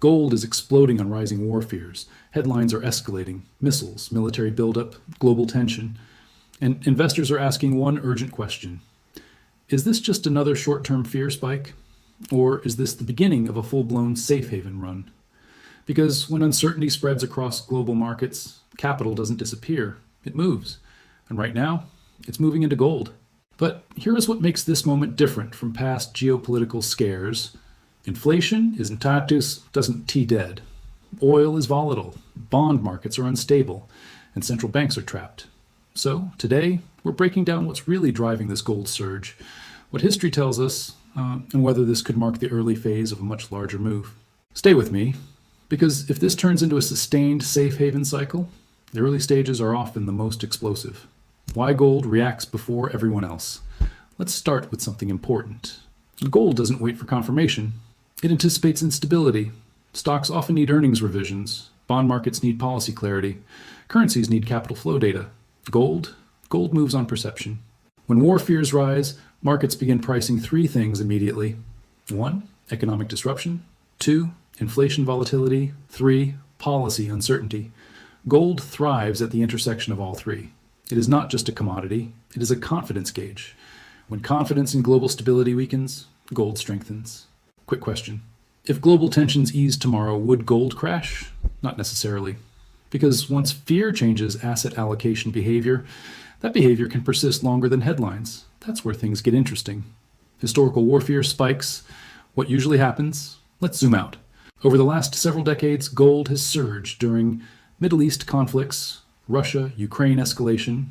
Gold is exploding on rising war fears. Headlines are escalating. Missiles, military buildup, global tension. And investors are asking one urgent question. Is this just another short-term fear spike? Or is this the beginning of a full-blown safe haven run? Because when uncertainty spreads across global markets, capital doesn't disappear. It moves. And right now, it's moving into gold. But here is what makes this moment different from past geopolitical scares. Inflation is entatus doesn't T-dead. Oil is volatile. Bond markets are unstable. And central banks are trapped. So today, we're breaking down what's really driving this gold surge, what history tells us, and whether this could mark the early phase of a much larger move. Stay with me, because if this turns into a sustained safe haven cycle, the early stages are often the most explosive. Why gold reacts before everyone else. Let's start with something important. Gold doesn't wait for confirmation. It anticipates instability. Stocks often need earnings revisions. Bond markets need policy clarity. Currencies need capital flow data. Gold moves on perception. When war fears rise, markets begin pricing three things immediately. 1, economic disruption. 2, inflation volatility. 3, policy uncertainty. Gold thrives at the intersection of all three. It is not just a commodity, it is a confidence gauge. When confidence in global stability weakens, gold strengthens. Quick question. If global tensions ease tomorrow, would gold crash? Not necessarily. Because once fear changes asset allocation behavior, that behavior can persist longer than headlines. That's where things get interesting. Historical warfare spikes. What usually happens? Let's zoom out. Over the last several decades, gold has surged during Middle East conflicts, Russia-Ukraine escalation,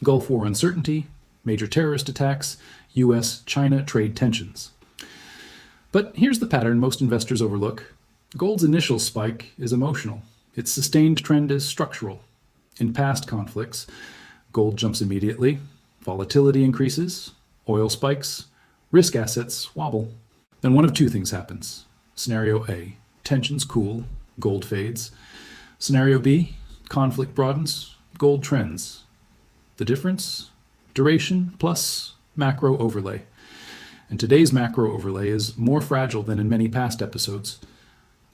Gulf War uncertainty, major terrorist attacks, US-China trade tensions. But here's the pattern most investors overlook. Gold's initial spike is emotional. Its sustained trend is structural. In past conflicts, gold jumps immediately, volatility increases, oil spikes, risk assets wobble. Then one of two things happens. Scenario A, tensions cool, gold fades. Scenario B, conflict broadens, gold trends. The difference? Duration plus macro overlay. And today's macro overlay is more fragile than in many past episodes.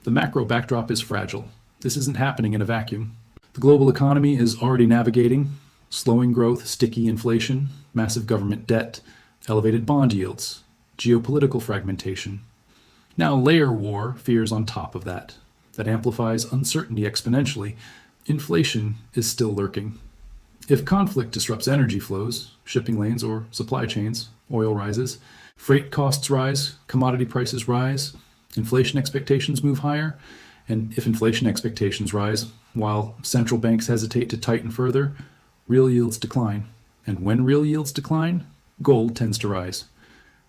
The macro backdrop is fragile. This isn't happening in a vacuum. The global economy is already navigating slowing growth, sticky inflation, massive government debt, elevated bond yields, geopolitical fragmentation. Now layer war fears on top of that. That amplifies uncertainty exponentially. Inflation is still lurking. If conflict disrupts energy flows, shipping lanes or supply chains, oil rises, freight costs rise, commodity prices rise, inflation expectations move higher, and if inflation expectations rise, while central banks hesitate to tighten further, real yields decline. And when real yields decline, gold tends to rise.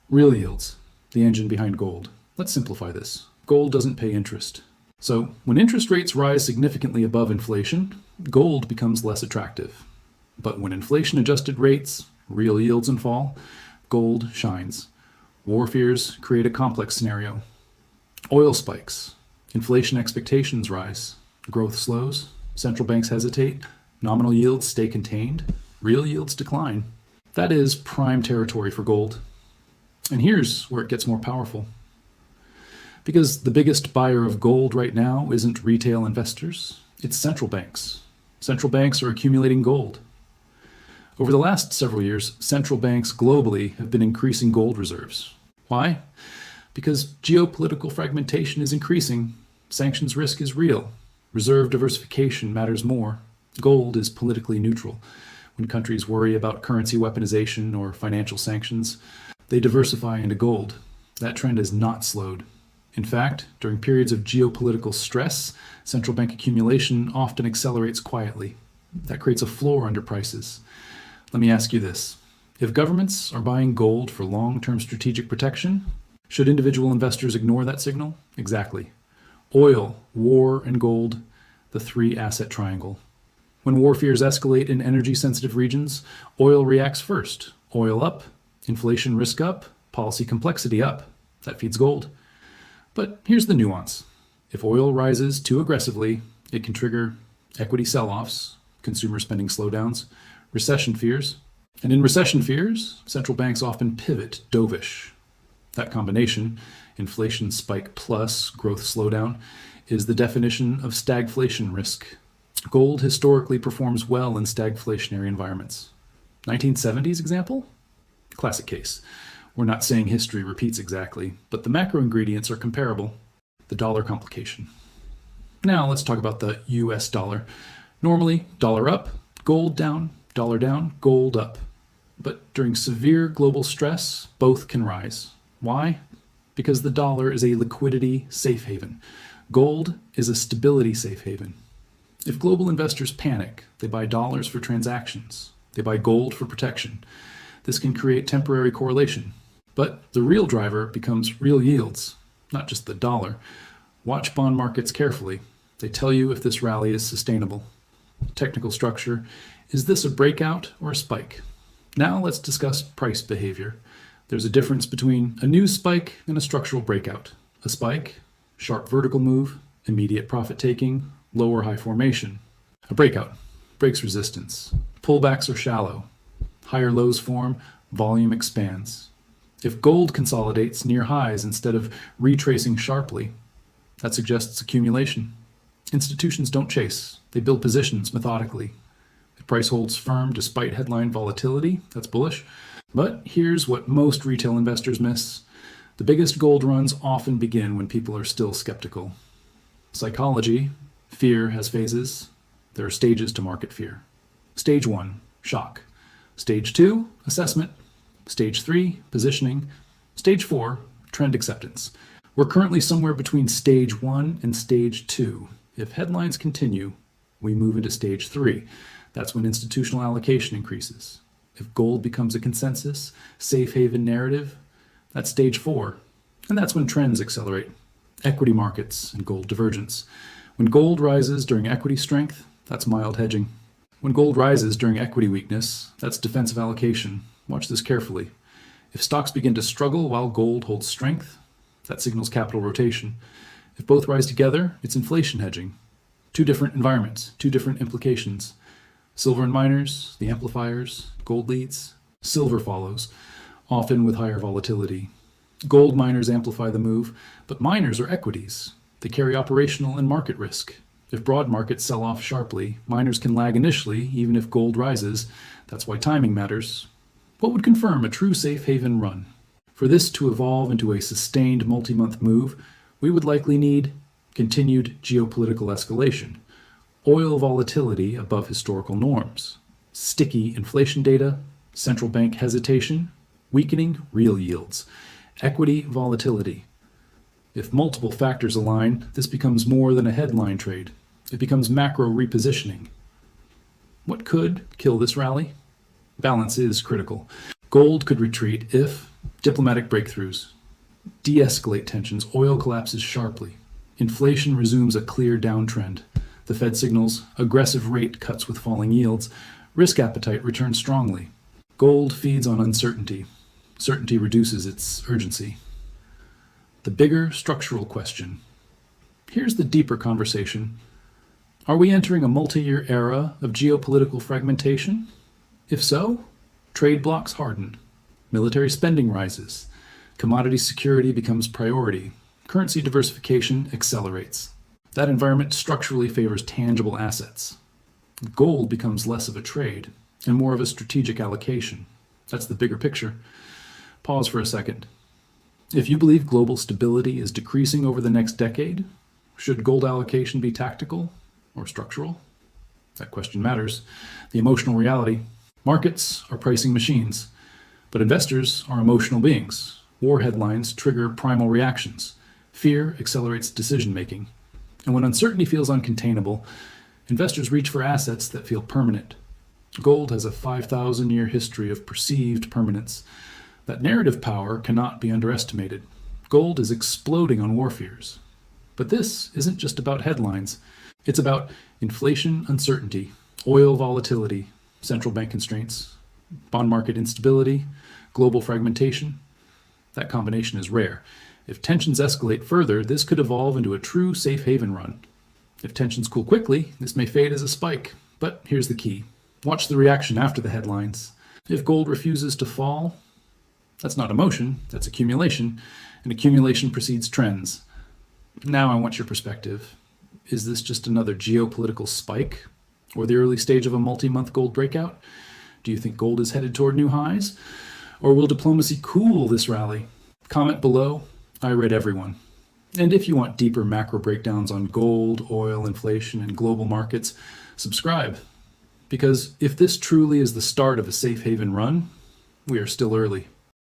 Real yields, the engine behind gold. Let's simplify this. Gold doesn't pay interest. So when interest rates rise significantly above inflation, gold becomes less attractive. But when inflation-adjusted rates, real yields and fall, gold shines. War fears create a complex scenario. Oil spikes. Inflation expectations rise. Growth slows. Central banks hesitate. Nominal yields stay contained. Real yields decline. That is prime territory for gold. And here's where it gets more powerful. Because the biggest buyer of gold right now isn't retail investors, it's central banks. Central banks are accumulating gold. Over the last several years, central banks globally have been increasing gold reserves. Why? Because geopolitical fragmentation is increasing, sanctions risk is real, reserve diversification matters more, gold is politically neutral. When countries worry about currency weaponization or financial sanctions, they diversify into gold. That trend has not slowed. In fact, during periods of geopolitical stress, central bank accumulation often accelerates quietly. That creates a floor under prices. Let me ask you this. If governments are buying gold for long-term strategic protection, should individual investors ignore that signal? Exactly. Oil, war, and gold, the three-asset triangle. When war fears escalate in energy-sensitive regions, oil reacts first. Oil up, inflation risk up, policy complexity up. That feeds gold. But here's the nuance. If oil rises too aggressively, it can trigger equity sell-offs, consumer spending slowdowns, recession fears. And in recession fears, central banks often pivot dovish. That combination, inflation spike plus growth slowdown, is the definition of stagflation risk. Gold historically performs well in stagflationary environments. 1970s example? Classic case. We're not saying history repeats exactly, but the macro ingredients are comparable. The dollar complication. Now let's talk about the US dollar. Normally, dollar up, gold down, gold up. But during severe global stress, both can rise. Why? Because the dollar is a liquidity safe haven. Gold is a stability safe haven. If global investors panic, they buy dollars for transactions. They buy gold for protection. This can create temporary correlation. But the real driver becomes real yields, not just the dollar. Watch bond markets carefully. They tell you if this rally is sustainable. Technical structure. Is this a breakout or a spike? Now let's discuss price behavior. There's a difference between a news spike and a structural breakout. A spike, sharp vertical move, immediate profit taking, lower high formation. A breakout breaks resistance. Pullbacks are shallow. Higher lows form, volume expands. If gold consolidates near highs instead of retracing sharply, that suggests accumulation. Institutions don't chase. They build positions methodically. If price holds firm despite headline volatility, that's bullish. But here's what most retail investors miss. The biggest gold runs often begin when people are still skeptical. Psychology, fear has phases. There are stages to market fear. Stage 1, shock. Stage 2, assessment. Stage 3, positioning. Stage 4, trend acceptance. We're currently somewhere between stage 1 and stage 2. If headlines continue, we move into stage 3. That's when institutional allocation increases. If gold becomes a consensus, safe haven narrative, that's stage 4. And that's when trends accelerate. Equity markets and gold divergence. When gold rises during equity strength, that's mild hedging. When gold rises during equity weakness, that's defensive allocation. Watch this carefully. If stocks begin to struggle while gold holds strength, that signals capital rotation. If both rise together, it's inflation hedging. Two different environments, two different implications. Silver and miners, the amplifiers, gold leads, silver follows, often with higher volatility. Gold miners amplify the move, but miners are equities. They carry operational and market risk. If broad markets sell off sharply, miners can lag initially, even if gold rises. That's why timing matters. What would confirm a true safe haven run? For this to evolve into a sustained multi-month move, we would likely need continued geopolitical escalation, oil volatility above historical norms, sticky inflation data, central bank hesitation, weakening real yields, equity volatility. If multiple factors align, this becomes more than a headline trade. It becomes macro repositioning. What could kill this rally? Balance is critical. Gold could retreat if diplomatic breakthroughs, de-escalate tensions, oil collapses sharply, inflation resumes a clear downtrend, the Fed signals aggressive rate cuts with falling yields, risk appetite returns strongly. Gold feeds on uncertainty. Certainty reduces its urgency. The bigger structural question. Here's the deeper conversation. Are we entering a multi-year era of geopolitical fragmentation? If so, trade blocs harden, military spending rises, commodity security becomes priority, currency diversification accelerates. That environment structurally favors tangible assets. Gold becomes less of a trade and more of a strategic allocation. That's the bigger picture. Pause for a second. If you believe global stability is decreasing over the next decade, should gold allocation be tactical or structural? That question matters. The emotional reality. Markets are pricing machines, but investors are emotional beings. War headlines trigger primal reactions. Fear accelerates decision-making. And when uncertainty feels uncontainable, investors reach for assets that feel permanent. Gold has a 5,000-year history of perceived permanence. That narrative power cannot be underestimated. Gold is exploding on war fears. But this isn't just about headlines. It's about inflation uncertainty, oil volatility, central bank constraints, bond market instability, global fragmentation. That combination is rare. If tensions escalate further, this could evolve into a true safe haven run. If tensions cool quickly, this may fade as a spike. But here's the key. Watch the reaction after the headlines. If gold refuses to fall, that's not emotion, that's accumulation, and accumulation precedes trends. Now I want your perspective. Is this just another geopolitical spike or the early stage of a multi-month gold breakout? Do you think gold is headed toward new highs? Or will diplomacy cool this rally? Comment below. I read everyone. And if you want deeper macro breakdowns on gold, oil, inflation, and global markets, subscribe. Because if this truly is the start of a safe haven run, we are still early.